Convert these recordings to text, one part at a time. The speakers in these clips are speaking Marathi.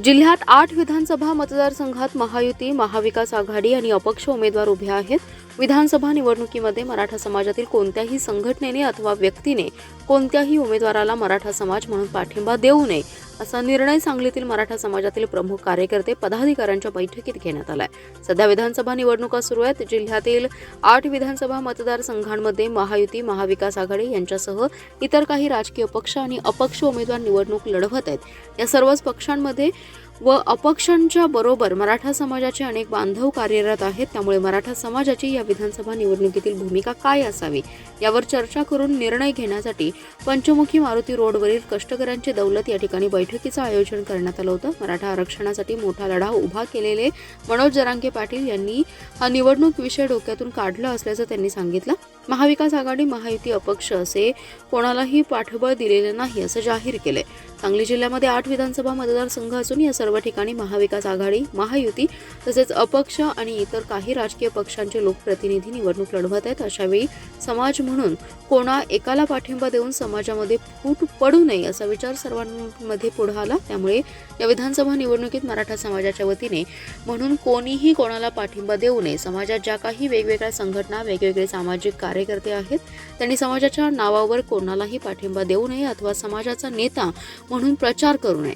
जिल्ह्यात 8 विधानसभा मतदारसंघात महायुती, महाविकास आघाडी आणि अपक्ष उमेदवार उभे आहेत. विधानसभा निवडणुकीमध्ये मराठा समाजातील कोणत्याही संघटनेने अथवा व्यक्तीने कोणत्याही उमेदवाराला मराठा समाज म्हणून पाठिंबा देऊ नये असा निर्णय सांगलीतील मराठा समाजातील प्रमुख कार्यकर्ते पदाधिकाऱ्यांच्या बैठकीत घेण्यात आलाय. सध्या विधानसभा निवडणुका सुरू आहेत. जिल्ह्यातील 8 विधानसभा मतदारसंघांमध्ये महायुती, महाविकास आघाडी यांच्यासह इतर काही राजकीय पक्ष आणि अपक्ष उमेदवार निवडणूक लढवत आहेत. या सर्वच पक्षांमध्ये व अपक्षांच्या बरोबर मराठा समाजाचे अनेक बांधव कार्यरत आहेत. त्यामुळे मराठा समाजाची या विधानसभा निवडणुकीतील भूमिका काय असावी यावर चर्चा करून निर्णय घेण्यासाठी पंचमुखी मारुती रोडवरील कष्टकऱ्यांची दौलत या ठिकाणी बैठकीचं आयोजन करण्यात आलं होतं. मराठा आरक्षणासाठी मोठा लढा उभा केलेले मनोज जरांगे पाटील यांनी हा निवडणूक विषय डोक्यातून काढला असल्याचं त्यांनी सांगितलं. महाविकास आघाडी, महायुती, अपक्ष असे कोणालाही पाठबळ दिलेले नाही असं जाहीर केले. सांगली जिल्ह्यामध्ये 8 विधानसभा मतदारसंघ असून या सर्व ठिकाणी महाविकास आघाडी, महायुती तसेच अपक्ष आणि इतर काही राजकीय पक्षांचे लोकप्रतिनिधी निवडणूक लढवत आहेत. अशावेळी समाज म्हणून कोणा एकाला पाठिंबा देऊन समाजामध्ये फूट पडू नये असा विचार सर्वांमध्ये पुढे आला. त्यामुळे या विधानसभा निवडणुकीत मराठा समाजाच्या वतीने म्हणून कोणीही कोणाला पाठिंबा देऊ नये. समाजात ज्या काही वेगवेगळ्या संघटना, वेगवेगळे सामाजिक कार्यकर्ते आहेत त्यांनी समाजाच्या नावावर कोणालाही पाठिंबा देऊ नये अथवा समाजाचा नेता म्हणून प्रचार करू नये.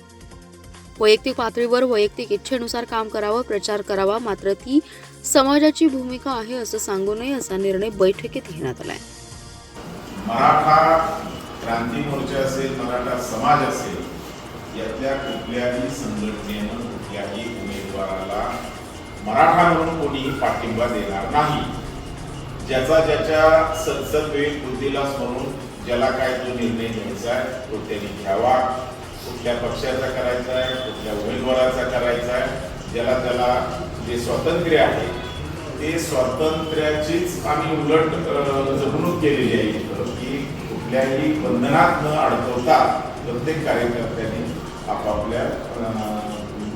वैयक्तिक पातळीवर वैयक्तिक इच्छेनुसार काम करावं, प्रचार करावा, मात्र ती समाजाची भूमिका आहे असं सांगू नये असा निर्णय बैठकीत घेण्यात आलाय. मराठा क्रांती मोर्चा असेल, मराठा समाज असेल, यातल्या कुठल्याही संघटनेनं कुठल्याही उमेदवाराला मराठा म्हणून कोणीही पाठिंबा देणार नाही. ज्याचा ज्याच्या सद्सद्विवेक बुद्धीला स्मरून ज्याला काय जो निर्णय घ्यायचा आहे तो त्यांनी घ्यावा. कुठल्या पक्षाचा करायचा आहे, कुठल्या उमेदवाराचा करायचा आहे, ज्याला त्याला जे स्वातंत्र्य आहे ते स्वातंत्र्याचीच आम्ही उलट जपणूक केलेली आहे की कुठल्याही बंधनात न अडकवता प्रत्येक कार्यकर्त्याने आपापल्या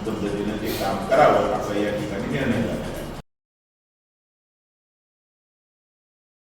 पद्धतीने ते काम करावं असा या ठिकाणी निर्णय झाला.